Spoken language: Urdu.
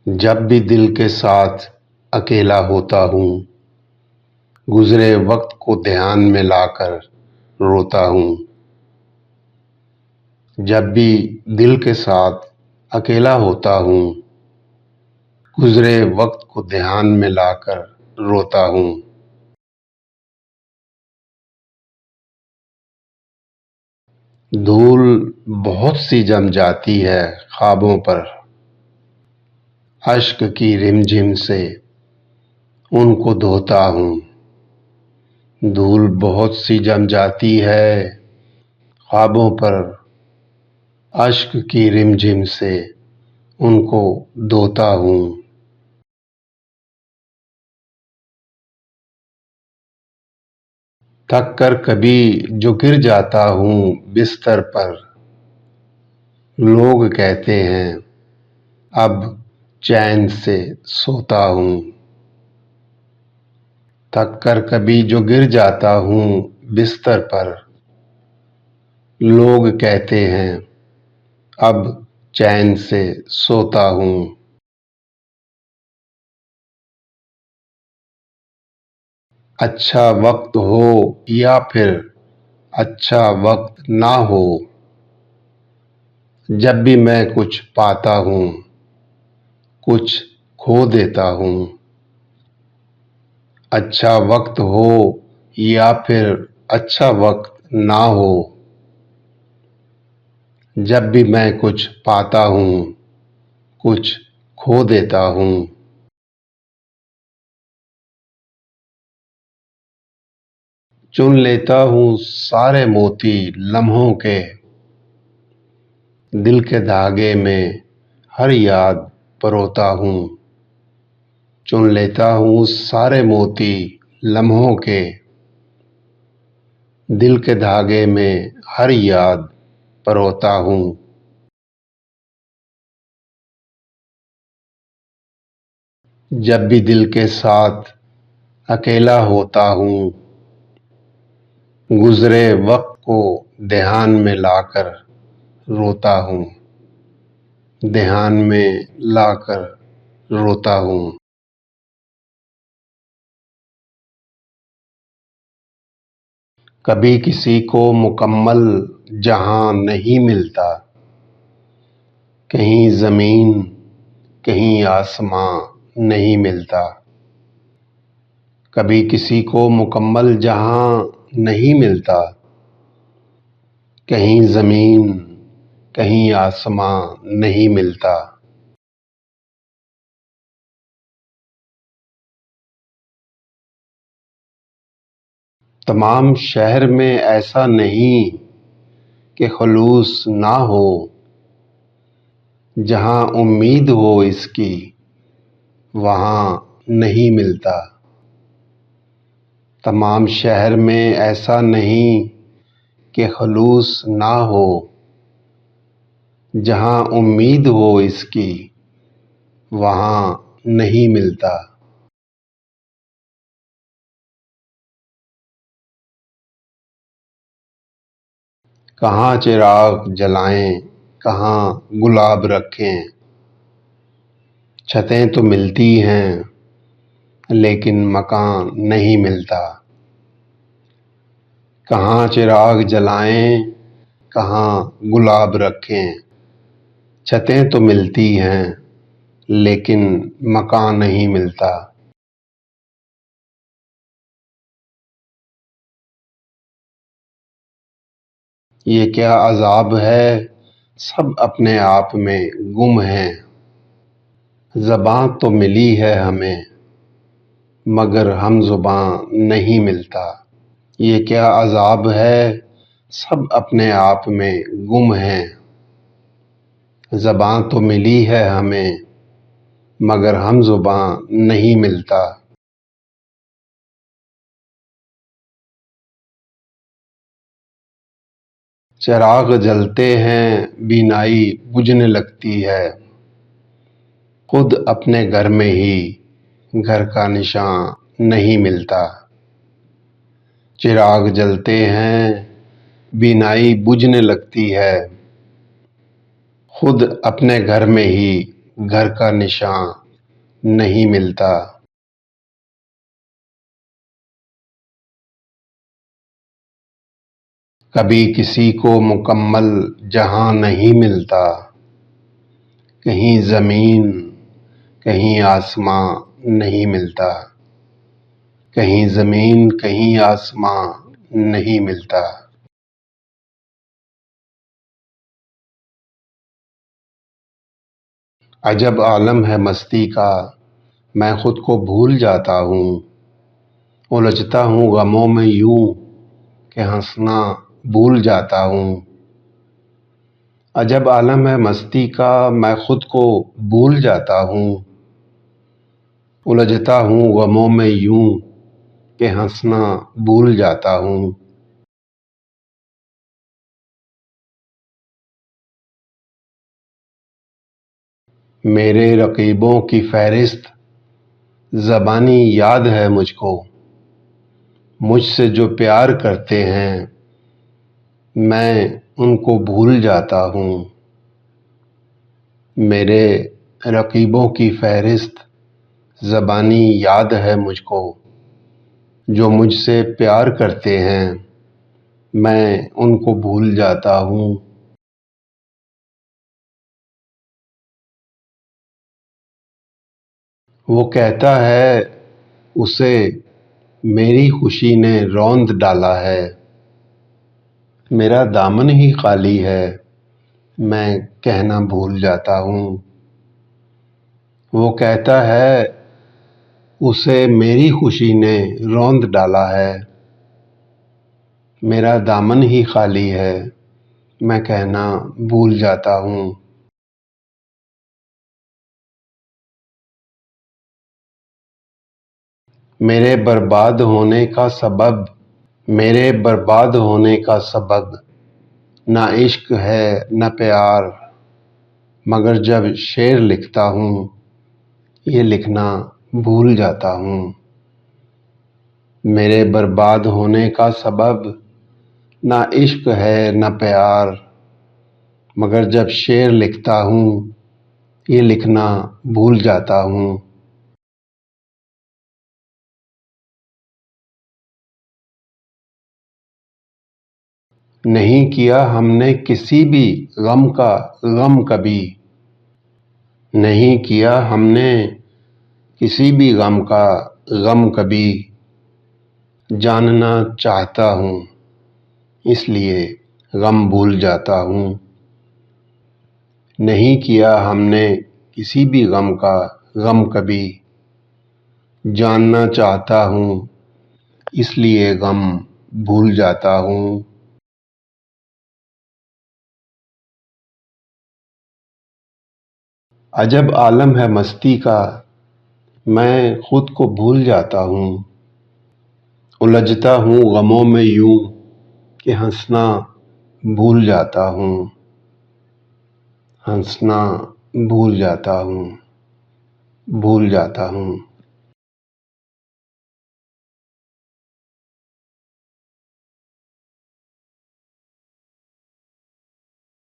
جب بھی دل کے ساتھ اکیلا ہوتا ہوں، گزرے وقت کو دھیان میں لا کر روتا ہوں۔ جب بھی دل کے ساتھ اکیلا ہوتا ہوں، گزرے وقت کو دھیان میں لا کر روتا ہوں۔ دھول بہت سی جم جاتی ہے خوابوں پر، اشک کی رم جھم سے ان کو دھوتا ہوں۔ دھول بہت سی جم جاتی ہے خوابوں پر، اشک کی رم جھم سے ان کو دھوتا ہوں۔ تھک کر کبھی جو گر جاتا ہوں بستر پر، لوگ کہتے ہیں اب چین سے سوتا ہوں۔ تھک کر کبھی جو گر جاتا ہوں بستر پر، لوگ کہتے ہیں اب چین سے سوتا ہوں۔ اچھا وقت ہو یا پھر اچھا وقت نہ ہو، جب بھی میں کچھ پاتا ہوں کچھ کھو دیتا ہوں۔ اچھا وقت ہو یا پھر اچھا وقت نہ ہو، جب بھی میں کچھ پاتا ہوں کچھ کھو دیتا ہوں۔ چن لیتا ہوں سارے موتی لمحوں کے، دل کے دھاگے میں ہر یاد پروتا ہوں۔ چن لیتا ہوں سارے موتی لمحوں کے، دل کے دھاگے میں ہر یاد پروتا ہوں۔ جب بھی دل کے ساتھ اکیلا ہوتا ہوں، گزرے وقت کو دھیان میں لا کر روتا ہوں، دھیان میں لا کر روتا ہوں۔ کبھی کسی کو مکمل جہاں نہیں ملتا، کہیں زمین کہیں آسماں نہیں ملتا۔ کبھی کسی کو مکمل جہاں نہیں ملتا، کہیں زمین کہیں آسماں نہیں ملتا۔ تمام شہر میں ایسا نہیں کہ خلوص نہ ہو، جہاں امید ہو اس کی وہاں نہیں ملتا۔ تمام شہر میں ایسا نہیں کہ خلوص نہ ہو، جہاں امید ہو اس کی وہاں نہیں ملتا۔ کہاں چراغ جلائیں کہاں گلاب رکھیں، چھتیں تو ملتی ہیں لیکن مکان نہیں ملتا۔ کہاں چراغ جلائیں کہاں گلاب رکھیں، چھتیں تو ملتی ہیں لیکن مکان نہیں ملتا۔ یہ کیا عذاب ہے سب اپنے آپ میں گم ہیں، زباں تو ملی ہے ہمیں مگر ہم زباں نہیں ملتا۔ یہ کیا عذاب ہے سب اپنے آپ میں گم ہیں، زباں تو ملی ہے ہمیں مگر ہم زباں نہیں ملتا۔ چراغ جلتے ہیں بینائی بجھنے لگتی ہے، خود اپنے گھر میں ہی گھر کا نشاں نہیں ملتا۔ چراغ جلتے ہیں بینائی بجھنے لگتی ہے، خود اپنے گھر میں ہی گھر کا نشان نہیں ملتا۔ کبھی کسی کو مکمل جہاں نہیں ملتا، کہیں زمین کہیں آسماں نہیں ملتا، کہیں زمین کہیں آسماں نہیں ملتا۔ عجب عالم ہے مستی کا، میں خود کو بھول جاتا ہوں، الجھتا ہوں غموں میں یوں کہ ہنسنا بھول جاتا ہوں۔ عجب عالم ہے مستی کا، میں خود کو بھول جاتا ہوں، الجھتا ہوں غموں میں یوں کہ ہنسنا بھول جاتا ہوں۔ میرے رقیبوں کی فہرست زبانی یاد ہے مجھ کو، مجھ سے جو پیار کرتے ہیں میں ان کو بھول جاتا ہوں۔ میرے رقیبوں کی فہرست زبانی یاد ہے مجھ کو، جو مجھ سے پیار کرتے ہیں میں ان کو بھول جاتا ہوں۔ وہ کہتا ہے اسے میری خوشی نے روند ڈالا ہے، میرا دامن ہی خالی ہے میں کہنا بھول جاتا ہوں۔ وہ کہتا ہے اسے میری خوشی نے روند ڈالا ہے، میرا دامن ہی خالی ہے میں کہنا بھول جاتا ہوں۔ میرے برباد ہونے کا سبب، میرے برباد ہونے کا سبب نہ عشق ہے نہ پیار، مگر جب شعر لکھتا ہوں یہ لکھنا بھول جاتا ہوں۔ میرے برباد ہونے کا سبب نہ عشق ہے نہ پیار، مگر جب شعر لکھتا ہوں یہ لکھنا بھول جاتا ہوں۔ نہیں کیا ہم نے کسی بھی غم کا غم کبھی، نہیں کیا ہم نے کسی بھی غم کا غم کبھی، جاننا چاہتا ہوں اس لیے غم بھول جاتا ہوں۔ نہیں کیا ہم نے کسی بھی غم کا غم کبھی، جاننا چاہتا ہوں اس لیے غم بھول جاتا ہوں۔ عجب عالم ہے مستی کا، میں خود کو بھول جاتا ہوں، الجھتا ہوں غموں میں یوں کہ ہنسنا بھول جاتا ہوں، ہنسنا بھول جاتا ہوں، بھول جاتا ہوں۔